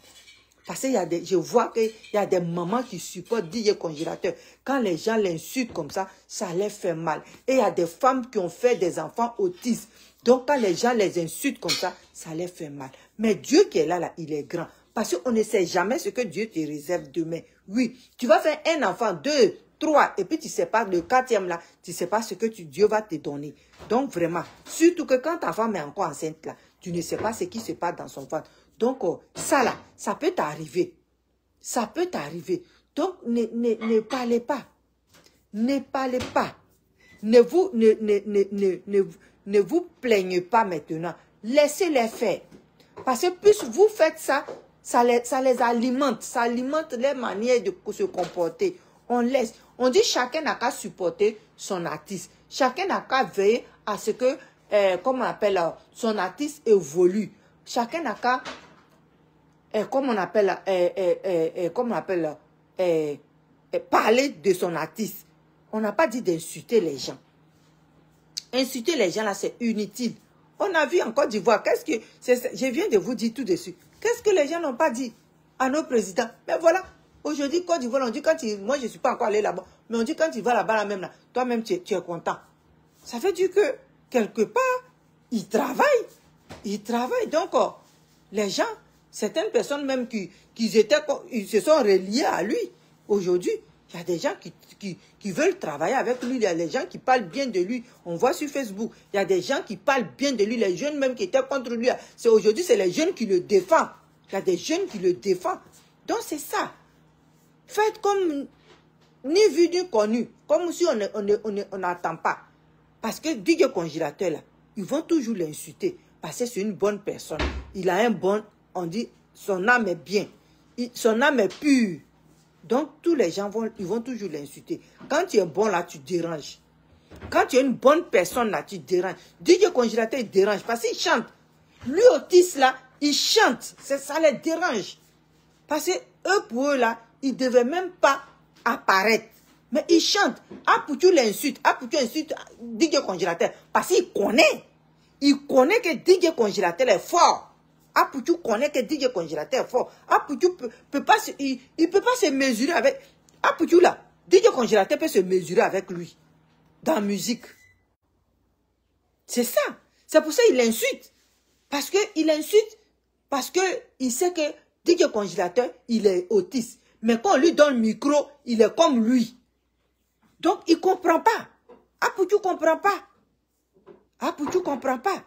Parce que je vois qu'il y a des mamans qui supportent DJ Congélateur. Quand les gens l'insultent comme ça, ça les fait mal. Et il y a des femmes qui ont fait des enfants autistes. Donc quand les gens les insultent comme ça les fait mal. Mais Dieu qui est là, il est grand. Parce qu'on ne sait jamais ce que Dieu te réserve demain. Oui, tu vas faire un enfant, 2, 3, et puis tu ne sais pas, le 4e là, tu ne sais pas ce que Dieu va te donner. Donc vraiment, surtout que quand ta femme est encore enceinte là, tu ne sais pas ce qui se passe dans son ventre. Donc, ça là, ça peut t'arriver. Ça peut t'arriver. Donc, ne parlez pas. Ne parlez pas. Ne vous plaignez pas maintenant. Laissez-les faire. Parce que plus vous faites ça, ça les alimente. Ça alimente les manières de se comporter. On laisse. On dit chacun n'a qu'à supporter son artiste. Chacun n'a qu'à veiller à ce que, comment on appelle, son artiste évolue. Chacun n'a qu'à parler de son artiste. On n'a pas dit d'insulter les gens. Insulter les gens là, c'est inutile. On a vu en Côte d'Ivoire, je viens de vous dire tout dessus. Qu'est-ce que les gens n'ont pas dit à nos présidents? Mais voilà, aujourd'hui, Côte d'Ivoire, on dit moi je ne suis pas encore allé là-bas, mais on dit quand tu vas là-bas, même là, toi-même tu es content. Ça veut dire que, quelque part, ils travaillent. Ils travaillent. Donc, les gens, certaines personnes même ils se sont reliés à lui. Aujourd'hui, il y a des gens qui veulent travailler avec lui. Il y a des gens qui parlent bien de lui. On voit sur Facebook. Il y a des gens qui parlent bien de lui. Les jeunes même qui étaient contre lui. Aujourd'hui, c'est les jeunes qui le défendent. Il y a des jeunes qui le défendent. Donc, c'est ça. Faites comme ni vu ni connu. Comme si on n'attend pas. Parce que DJ Congélateur, là, ils vont toujours l'insulter. Parce que c'est une bonne personne. Il a un bon... On dit, son âme est bien. Son âme est pure. Donc, tous les gens ils vont toujours l'insulter. Quand tu es bon là, tu déranges. Quand tu es une bonne personne là, tu déranges. DJ Congélateur, il dérange parce qu'il chante. Lui, autiste là, il chante. Ça les dérange. Parce que eux, pour eux là, ils ne devaient même pas apparaître. Mais ils chantent. Apoutou l'insulte. Apoutou insulte DJ Congélateur. Parce qu'il connaît. Il connaît que DJ Congélateur est fort. Apoutou connaît que DJ Congélateur est fort. Apoutou peut pas il peut pas se mesurer avec... Apoutou là, DJ Congélateur peut se mesurer avec lui. Dans la musique. C'est ça. C'est pour ça qu'il l'insulte. Parce qu'il insulte. Parce qu'il sait que DJ Congélateur, il est autiste. Mais quand on lui donne le micro, il est comme lui. Donc, il ne comprend pas. Apoutou ne comprend pas. Apoutou ne comprend pas.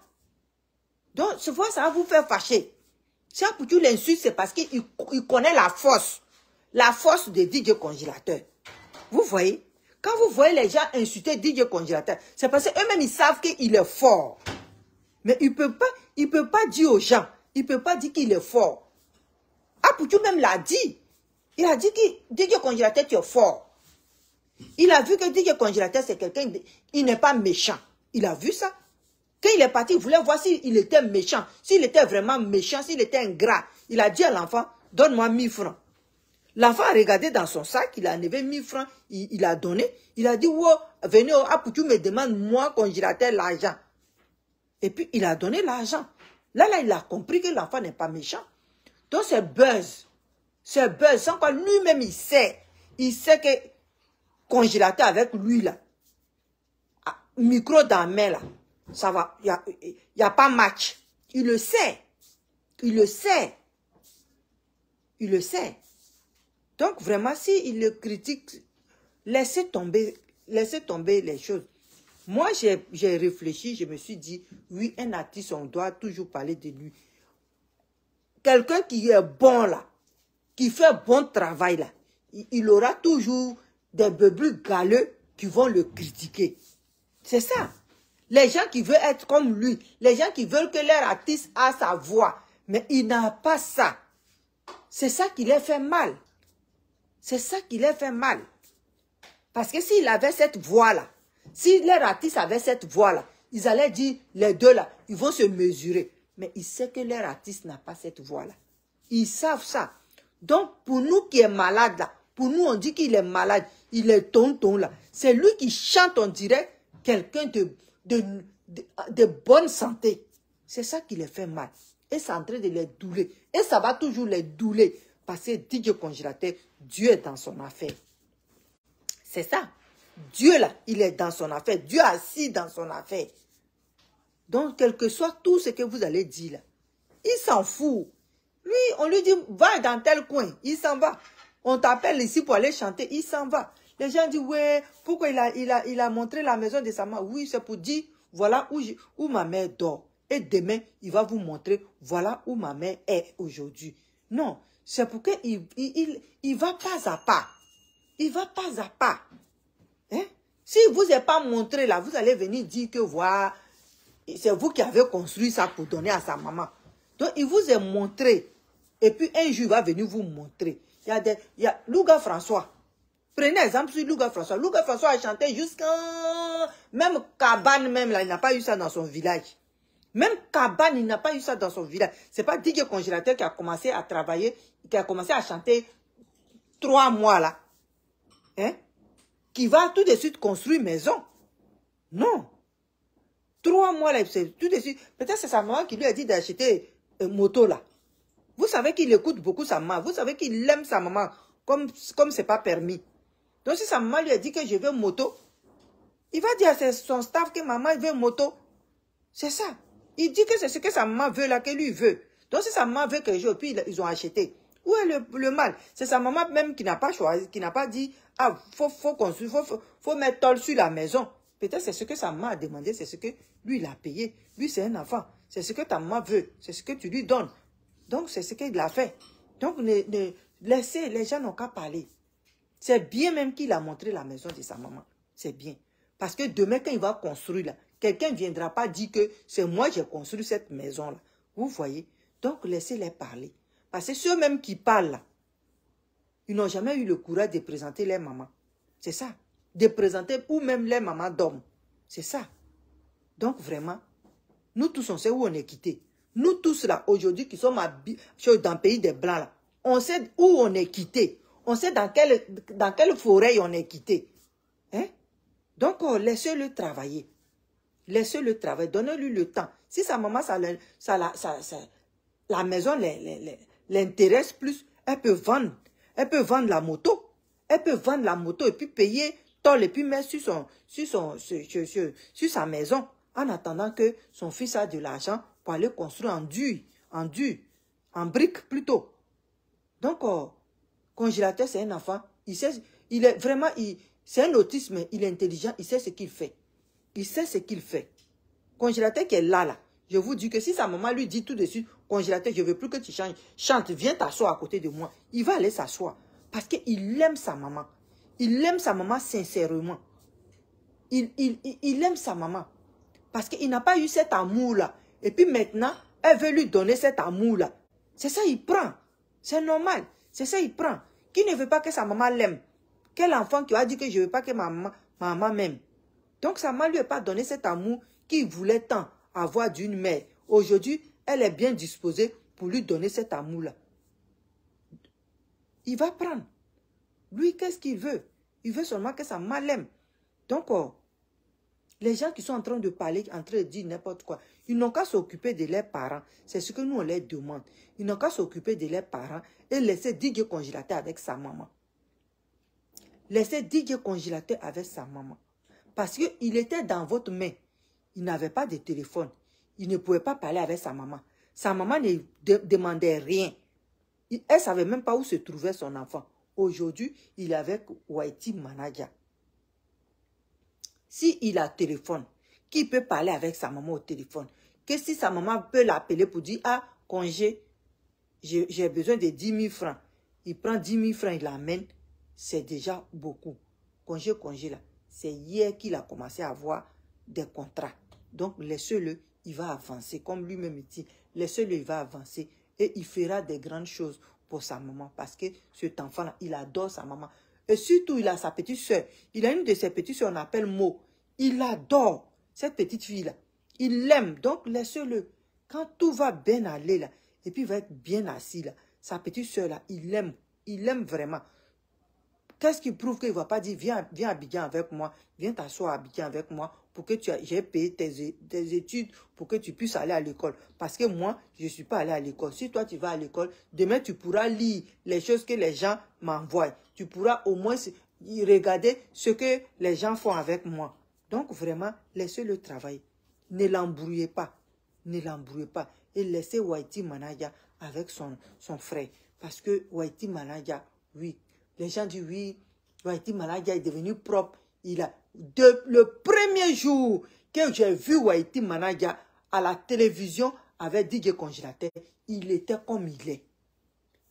Donc, ce fois, ça va vous faire fâcher. Si Apoutou l'insulte, c'est parce qu'il connaît la force. La force de DJ Congélateur. Vous voyez? Quand vous voyez les gens insulter DJ Congélateur, c'est parce qu'eux-mêmes, ils savent qu'il est fort. Mais il ne peut pas dire aux gens. Il ne peut pas dire qu'il est fort. Apoutou même l'a dit. Il a dit que DJ Congélateur, tu es fort. Il a vu que DJ Congélateur, c'est quelqu'un, il n'est pas méchant. Il a vu ça. Quand il est parti, il voulait voir s'il était méchant. S'il était vraiment méchant, s'il était ingrat. Il a dit à l'enfant, donne-moi 1000 francs. L'enfant a regardé dans son sac, il a enlevé 1000 francs, il a donné. Il a dit, wow, venez, Apoutou me demande, moi, Congélateur, l'argent. Et puis, il a donné l'argent. Là, il a compris que l'enfant n'est pas méchant. Donc, c'est buzz. C'est buzz. Sans quoi lui-même, il sait que Congélateur avec lui, là, micro dans la main, là, ça va, il n'y a pas match. Il le sait. Il le sait. Il le sait. Donc, vraiment, s'il le critique, laissez tomber les choses. Moi, j'ai réfléchi, je me suis dit, oui, un artiste, on doit toujours parler de lui. Quelqu'un qui est bon là, qui fait bon travail là, il aura toujours des brebis galeux qui vont le critiquer. C'est ça. Les gens qui veulent être comme lui, les gens qui veulent que leur artiste a sa voix, mais il n'a pas ça. C'est ça qui les fait mal. C'est ça qui les fait mal. Parce que s'il avait cette voix-là, si leur artiste avait cette voix-là, ils allaient dire, les deux là, ils vont se mesurer. Mais ils savent que leur artiste n'a pas cette voix-là. Ils savent ça. Donc, pour nous qui est malade là, pour nous on dit qu'il est malade, il est tonton là. C'est lui qui chante, on dirait, quelqu'un de bonne santé. C'est ça qui les fait mal. Et c'est en train de les douler. Et ça va toujours les douler. Parce que DJ Congélateur, Dieu est dans son affaire. C'est ça. Dieu là, il est dans son affaire. Dieu assis dans son affaire. Donc, quel que soit tout ce que vous allez dire là, il s'en fout. Lui, on lui dit, va dans tel coin. Il s'en va. On t'appelle ici pour aller chanter. Il s'en va. Les gens disent, ouais, pourquoi il a montré la maison de sa mère? Oui, c'est pour dire, voilà où ma mère dort. Et demain, il va vous montrer, voilà où ma mère est aujourd'hui. Non, c'est pour qu'il il va pas à pas. Il va pas à pas. Hein? Si vous n'avez pas montré là, vous allez venir dire que voilà, c'est vous qui avez construit ça pour donner à sa maman. Donc, il vous a montré. Et puis, un jour, il va venir vous montrer. Il y a Louga François. Prenez exemple sur Louga François. Louga François a chanté jusqu'à... Même Cabane, même là, il n'a pas eu ça dans son village. Même Cabane, il n'a pas eu ça dans son village. C'est pas DJ Congélateur qui a commencé à travailler, qui a commencé à chanter 3 mois là. Hein? Qui va tout de suite construire maison. Non. 3 mois là, c'est tout de suite. Peut-être c'est sa maman qui lui a dit d'acheter moto là. Vous savez qu'il écoute beaucoup sa maman. Vous savez qu'il aime sa maman comme c'est pas permis. Donc si sa maman lui a dit que je veux moto, il va dire à son staff que maman veut moto. C'est ça. Il dit que c'est ce que sa maman veut là, que lui veut. Donc si sa maman veut que je, puis ils ont acheté. Où est le mal? C'est sa maman même qui n'a pas choisi, qui n'a pas dit, ah, faut construire, faut mettre tôle sur la maison. Peut-être c'est ce que sa maman a demandé, c'est ce que lui il a payé. Lui c'est un enfant. C'est ce que ta maman veut. C'est ce que tu lui donnes. Donc c'est ce qu'il a fait. Donc laissez, les gens n'ont qu'à parler. C'est bien même qu'il a montré la maison de sa maman. C'est bien. Parce que demain quand il va construire là, quelqu'un ne viendra pas dire que c'est moi qui ai construit cette maison là. Vous voyez? Donc laissez-les parler. Parce que ceux-mêmes qui parlent là, ils n'ont jamais eu le courage de présenter leur maman. C'est ça. De présenter ou même leur maman d'homme. C'est ça. Donc vraiment, nous tous on sait où on est quitté. Nous tous là, aujourd'hui qui sommes dans le pays des Blancs là, on sait où on est quitté. On sait dans quelle forêt on est quitté. Hein? Donc laissez-le travailler. Laissez-le travailler. Donnez-lui le temps. Si sa maman, la maison l'intéresse plus, elle peut vendre. Elle peut vendre la moto. Elle peut vendre la moto et puis payer tôle et puis mettre sur sa maison en attendant que son fils a de l'argent pour aller construire en briques plutôt. Donc, Congélateur, c'est un enfant. Il sait, il est vraiment, c'est un autiste, mais il est intelligent, il sait ce qu'il fait. Il sait ce qu'il fait. Congélateur qui est là, je vous dis que si sa maman lui dit tout de suite, Congélateur, je ne veux plus que tu changes, chante, viens t'asseoir à côté de moi. Il va aller s'asseoir. Parce qu'il aime sa maman. Il aime sa maman sincèrement. Il aime sa maman. Parce qu'il n'a pas eu cet amour-là. Et puis maintenant, elle veut lui donner cet amour-là. C'est ça, il prend. C'est normal. C'est ça, il prend. Qui ne veut pas que sa maman l'aime? Quel enfant qui a dit que je ne veux pas que ma maman m'aime? Donc sa maman ne lui a pas donné cet amour qu'il voulait tant avoir d'une mère. Aujourd'hui, elle est bien disposée pour lui donner cet amour-là. Il va prendre. Lui, qu'est-ce qu'il veut? Il veut seulement que sa maman l'aime. Donc, les gens qui sont en train de parler, en train de dire n'importe quoi, ils n'ont qu'à s'occuper de leurs parents. C'est ce que nous, on leur demande. Ils n'ont qu'à s'occuper de leurs parents et laisser DJ Congélateur avec sa maman. Laissez DJ Congélateur avec sa maman. Parce qu'il était dans votre main. Il n'avait pas de téléphone. il ne pouvait pas parler avec sa maman. Sa maman ne demandait rien. Elle ne savait même pas où se trouvait son enfant. Aujourd'hui, il est avec Whitey Manaja. S'il a téléphone, qui peut parler avec sa maman au téléphone? Que si sa maman peut l'appeler pour dire, ah, congé, j'ai besoin de 10 000 francs. Il prend 10 000 francs, il l'amène. C'est déjà beaucoup. Congé là. C'est hier qu'il a commencé à avoir des contrats. Donc, laissez-le, il va avancer. Comme lui-même dit, laissez-le, il va avancer. Et il fera des grandes choses pour sa maman. Parce que cet enfant-là, il adore sa maman. Et surtout, il a sa petite soeur. Il a une de ses petites soeurs, on appelle Mo. Il adore cette petite fille-là. Il l'aime. Donc, laissez-le. Quand tout va bien aller, là, et puis il va être bien assis, là, sa petite soeur-là, il l'aime. Il l'aime vraiment. Qu'est-ce qui prouve qu'il ne va pas dire, viens à Abidjan avec moi, viens t'asseoir à Abidjan avec moi, pour que j'ai payé tes études, pour que tu puisses aller à l'école. Parce que moi, je ne suis pas allé à l'école. Si toi, tu vas à l'école, demain, tu pourras lire les choses que les gens m'envoient. Tu pourras au moins regarder ce que les gens font avec moi. Donc, vraiment, laissez-le travailler. Ne l'embrouillez pas. Ne l'embrouillez pas. Et laissez Whitey Manaja avec son frère. Parce que Whitey Manaja, oui, les gens disent oui, Whitey Manaja est devenu propre. Le premier jour que j'ai vu Whitey Manaja à la télévision avec DJ Congélateur, il était comme il est.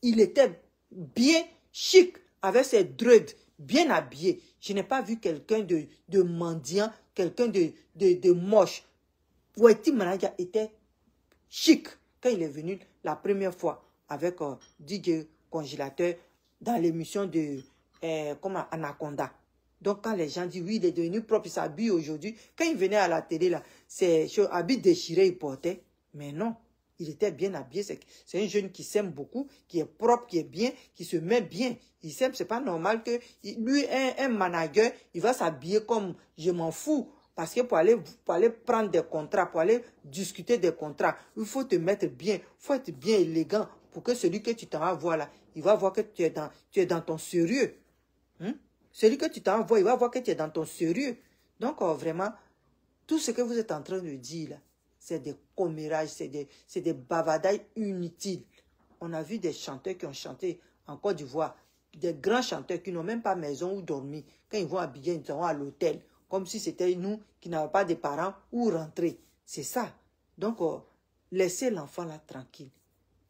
Il était bien chic avec ses dreads, bien habillé. Je n'ai pas vu quelqu'un de mendiant, quelqu'un de moche. Whitey Manaja était chic quand il est venu la première fois avec DJ Congélateur dans l'émission de Anaconda. Donc, quand les gens disent, oui, il est devenu propre, il s'habille aujourd'hui. Quand il venait à la télé, là, c'est habit déchiré, il portait. Mais non, il était bien habillé. C'est un jeune qui s'aime beaucoup, qui est propre, qui est bien, qui se met bien. Il s'aime, c'est pas normal que lui, un manager, il va s'habiller comme je m'en fous. Parce que pour aller prendre des contrats, pour aller discuter des contrats, il faut te mettre bien, il faut être bien élégant pour que celui que tu t'en vas voir là, il va voir que tu es dans ton sérieux. Celui que tu t'envoies, il va voir que tu es dans ton sérieux. Donc, vraiment, tout ce que vous êtes en train de dire là, c'est des commérages, c'est des bavardages inutiles. On a vu des chanteurs qui ont chanté en Côte d'Ivoire, des grands chanteurs qui n'ont même pas maison où dormir. Quand ils vont à Abidjan, ils vont à l'hôtel, comme si c'était nous qui n'avons pas de parents où rentrer. C'est ça. Donc, laissez l'enfant là tranquille.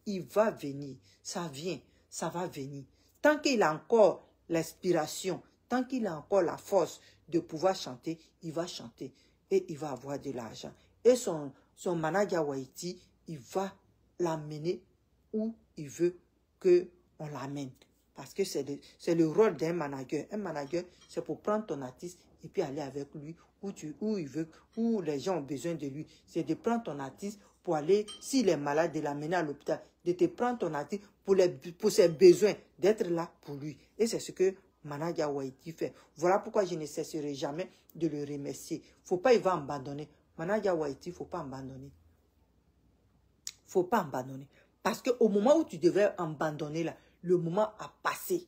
Il va venir, ça vient, ça va venir. Tant qu'il a encore l'inspiration, tant qu'il a encore la force de pouvoir chanter, il va chanter et il va avoir de l'argent. Et son manager Whitey, il va l'amener où il veut qu'on l'amène. Parce que c'est le rôle d'un manager. Un manager, c'est pour prendre ton artiste et puis aller avec lui où il veut, où les gens ont besoin de lui. C'est de prendre ton artiste pour aller, s'il est malade, de l'amener à l'hôpital, de te prendre ton artiste pour ses besoins, d'être là pour lui. Et c'est ce que manager Whitey fait. Voilà pourquoi je ne cesserai jamais de le remercier. Il ne faut pas, il va abandonner. Manager Whitey, il ne faut pas abandonner. Il ne faut pas abandonner. Parce qu'au moment où tu devrais abandonner, là, le moment a passé.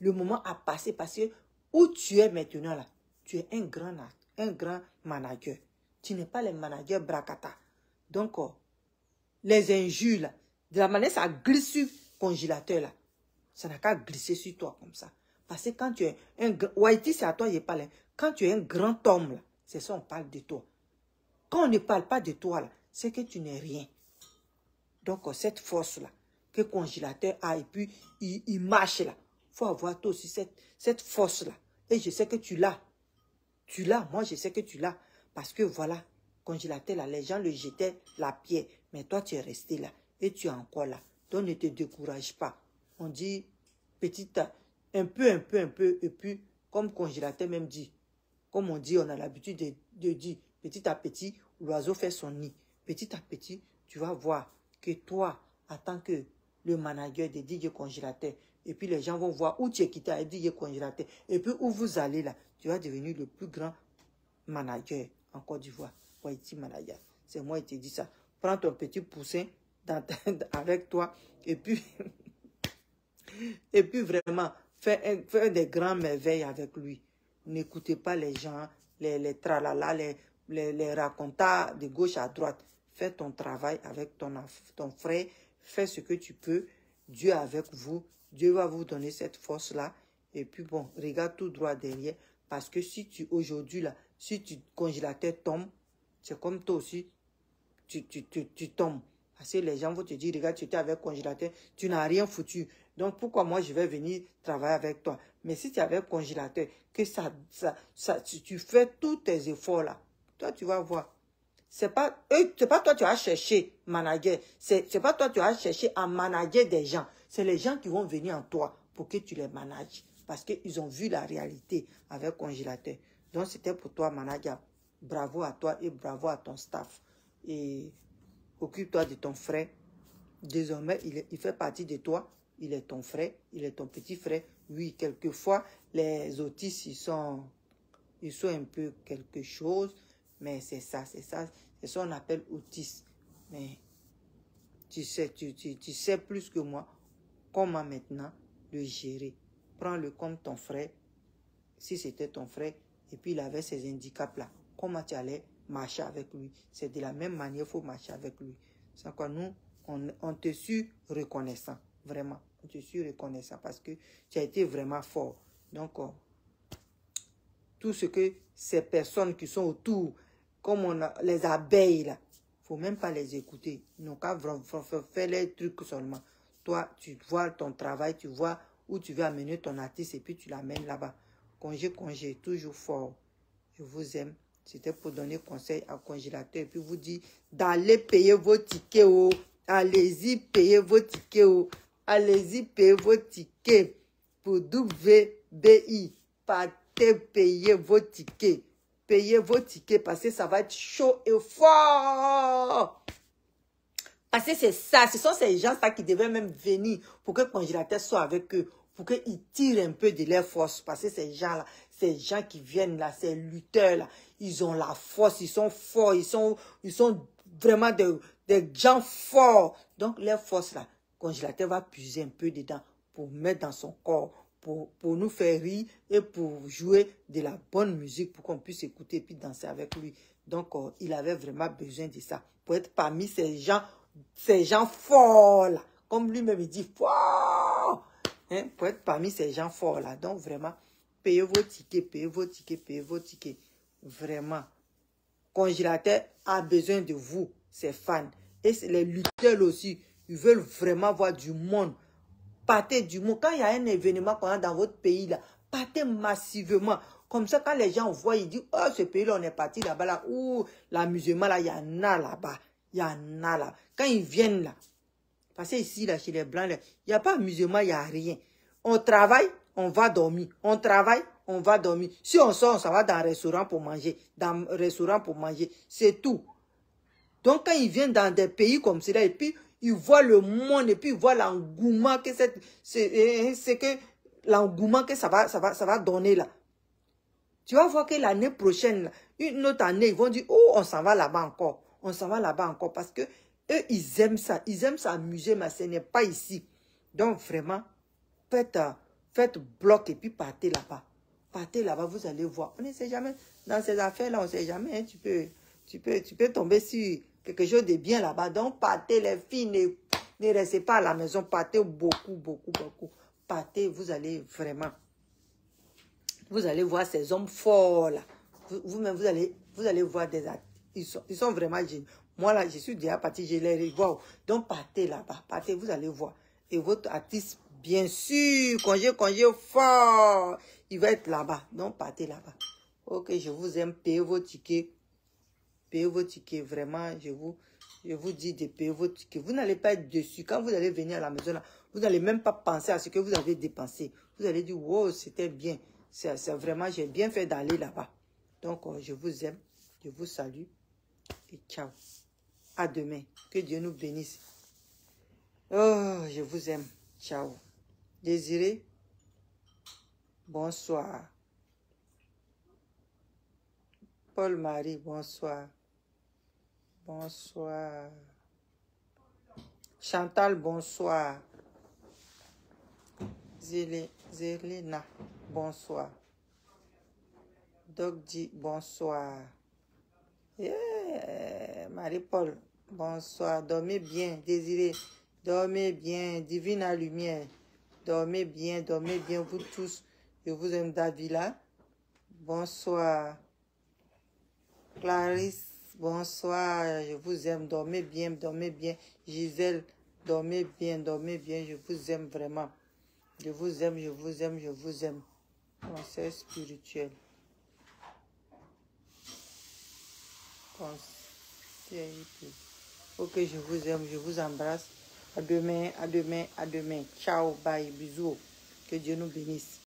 Le moment a passé parce que où tu es maintenant, là, tu es un grand manager. Tu n'es pas le manager Brakata. Donc, les injures, là, de la manière ça glisse sur le congélateur, là, ça n'a qu'à glisser sur toi comme ça. Parce que quand tu es un grand... Whitey, c'est à toi, je parle. Quand tu es un grand homme, là, c'est ça, on parle de toi. Quand on ne parle pas de toi, là, c'est que tu n'es rien. Donc, cette force-là, que le congélateur a, et puis il marche là, il faut avoir toi aussi cette force-là. Et je sais que tu l'as. Tu l'as, moi je sais que tu l'as. Parce que voilà, congélateur là, les gens le jetaient la pierre. Mais toi, tu es resté là. Et tu es encore là. Donc, ne te décourage pas. On dit, un peu, et puis, comme congélateur même dit, comme on dit, on a l'habitude de dire, petit à petit, l'oiseau fait son nid. Petit à petit, tu vas voir que toi, en tant que le manager de DJ Congélateur, et puis les gens vont voir où tu es quitté à DJ Congélateur, et puis où vous allez là, tu vas devenir le plus grand manager en Côte d'Ivoire. Whitey Manaja. C'est moi qui te dis ça. Prends ton petit poussin avec toi, et puis, vraiment, fais des grandes merveilles avec lui. N'écoutez pas les gens, les tralala, les racontats de gauche à droite. fais ton travail avec ton frère, fais ce que tu peux. Dieu est avec vous. Dieu va vous donner cette force-là. Et puis bon, regarde tout droit derrière. Parce que si tu, aujourd'hui là, si tu congélateur tombe, c'est comme toi aussi, tu tombes. Parce que les gens vont te dire, regarde, tu étais avec congélateur, tu n'as rien foutu. Donc pourquoi moi je vais venir travailler avec toi? Mais si tu es avec congélateur, que tu fais tous tes efforts là, toi tu vas voir. C'est pas toi tu as cherché manager. C'est pas toi tu as cherché à manager des gens. C'est les gens qui vont venir en toi pour que tu les manages. Parce qu'ils ont vu la réalité avec congélateur. Donc c'était pour toi manager. Bravo à toi et bravo à ton staff. Et occupe-toi de ton frère. Désormais, il fait partie de toi. Il est ton frère, il est ton petit frère. Oui, quelquefois, les autistes, ils sont un peu quelque chose. Mais c'est ça. C'est ça qu'on appelle autiste. Mais tu sais plus que moi comment maintenant le gérer. Prends-le comme ton frère. Si c'était ton frère, et puis il avait ces handicaps-là, comment tu allais marcher avec lui? C'est de la même manière, il faut marcher avec lui. C'est quoi, nous, on te suis reconnaissant, vraiment. On te suis reconnaissant parce que tu as été vraiment fort. Donc, tout ce que ces personnes qui sont autour, comme les abeilles, là, il ne faut même pas les écouter. Ils n'ont qu'à faire les trucs seulement. Toi, tu vois ton travail, tu vois où tu veux amener ton artiste et puis tu l'amènes là-bas. Congé, toujours fort. Je vous aime. C'était pour donner conseil à congélateur et puis vous dire d'aller payer vos tickets. Oh. Allez-y, payez vos tickets. Oh. Allez-y, payez vos tickets pour WBI. Partez payer vos tickets. Payez vos tickets parce que ça va être chaud et fort. Parce que c'est ça, ce sont ces gens-là qui devaient même venir pour que le congélateur soit avec eux, pour qu'ils tirent un peu de leur force. Parce que ces gens-là, ces gens qui viennent là, ces lutteurs-là, ils ont la force, ils sont forts, ils sont vraiment des gens forts. Donc leur force-là, le congélateur va puiser un peu dedans pour mettre dans son corps, pour nous faire rire et pour jouer de la bonne musique, pour qu'on puisse écouter et puis danser avec lui. Donc il avait vraiment besoin de ça, pour être parmi ces gens forts là, comme lui-même il dit fort, hein, pour être parmi ces gens forts là. Donc vraiment, payez vos tickets, payez vos tickets, payez vos tickets. Vraiment, congélateur a besoin de vous, ses fans. Et les lutteurs aussi, ils veulent vraiment voir du monde. Partez du monde. Quand il y a un événement dans votre pays là, partez massivement. Comme ça, quand les gens voient, ils disent, oh, ce pays-là, on est parti là-bas, là, ouh, l'amusement, là, il y en a là-bas. Il y en a là. Quand ils viennent là, parce que ici, là, chez les Blancs, il n'y a pas d'amusement, il n'y a rien. On travaille, on va dormir. On travaille, on va dormir. Si on sort, ça va dans un restaurant pour manger. Dans un restaurant pour manger. C'est tout. Donc, quand ils viennent dans des pays comme cela, et puis, ils voient le monde, et puis, ils voient l'engouement que l'engouement que ça va donner là. Tu vas voir que l'année prochaine, une autre année, ils vont dire, oh, on s'en va là-bas encore. On s'en va là-bas encore parce que eux, ils aiment ça. Ils aiment s'amuser, mais ce n'est pas ici. Donc, vraiment, faites bloc et puis partez là-bas. Partez là-bas, vous allez voir. On ne sait jamais. Dans ces affaires-là, on ne sait jamais. Hein, tu peux tomber sur quelque chose de bien là-bas. Donc, partez les filles. Ne restez pas à la maison. Partez beaucoup, beaucoup, beaucoup. Partez, vous allez vraiment... Vous allez voir ces hommes forts là. Vous-même, vous allez voir des artistes. Ils sont vraiment géniaux. Moi là, je suis déjà parti, je les vois. Donc partez là-bas, partez, vous allez voir. Et votre artiste, bien sûr, congé fort, il va être là-bas. Donc partez là-bas. Ok, je vous aime, payez vos tickets. Payez vos tickets, vraiment, je vous dis de payer vos tickets. Vous n'allez pas être dessus. Quand vous allez venir à la maison là, vous n'allez même pas penser à ce que vous avez dépensé. Vous allez dire, wow, c'était bien. C'est vraiment, j'ai bien fait d'aller là-bas. Donc, je vous aime, je vous salue et ciao. À demain. Que Dieu nous bénisse. Oh, je vous aime. Ciao. Désiré, bonsoir. Paul-Marie, bonsoir. Bonsoir. Chantal, bonsoir. Zélina, bonsoir. Doc dit bonsoir. Yeah, Marie-Paul, Bonsoir. Dormez bien. Désiré. Dormez bien. Divine la lumière. Dormez bien, vous tous. Je vous aime, Davila. Bonsoir. Clarisse, bonsoir. Je vous aime. Dormez bien, dormez bien. Gisèle, dormez bien, dormez bien. Je vous aime vraiment. Je vous aime, je vous aime, je vous aime. Conseil spirituel. Conseil. Ok, je vous aime, je vous embrasse. À demain, à demain, à demain. Ciao, bye, bisous. Que Dieu nous bénisse.